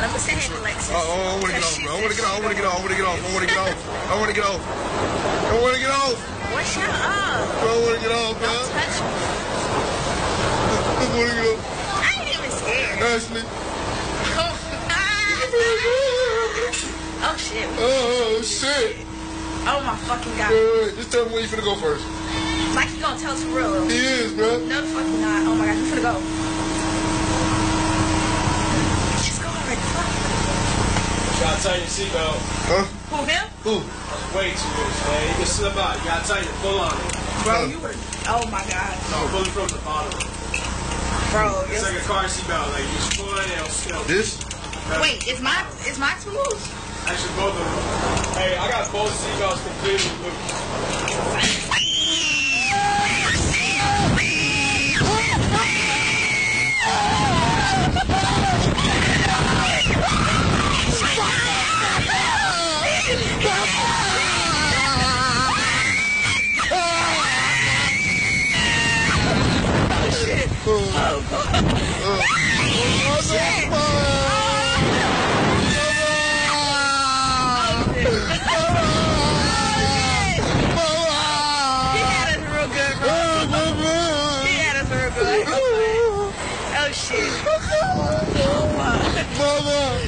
I'm gonna say hey to Lexus. I wanna get off, bro. I wanna get off. I wanna get off. I wanna get off. I wanna get off. I wanna get off. I wanna get off. What? Shut up. Bro, I wanna get off, man. Don't touch me. I wanna get off. I ain't even scared. Ashley. Oh shit. Oh shit. Oh my fucking god. Wait, just tell me when you finna go first. Like you gonna tell us for real? He is, bro. No, the fuck you not. Oh my god, you finna go. Just go already. Fuck. You gotta tighten your seatbelt. Huh? Who, him? Who? That's way too much, man. You can slip out. You gotta tighten it. Pull on it. Bro, you would. Oh my god. No, pull it from the bottom. Bro, It's like a car seatbelt. Like you just pull it and it'll still. This? wait, is mine too loose? Actually, both of them. Hey, I got both seatbelts completely loose. Oh shit.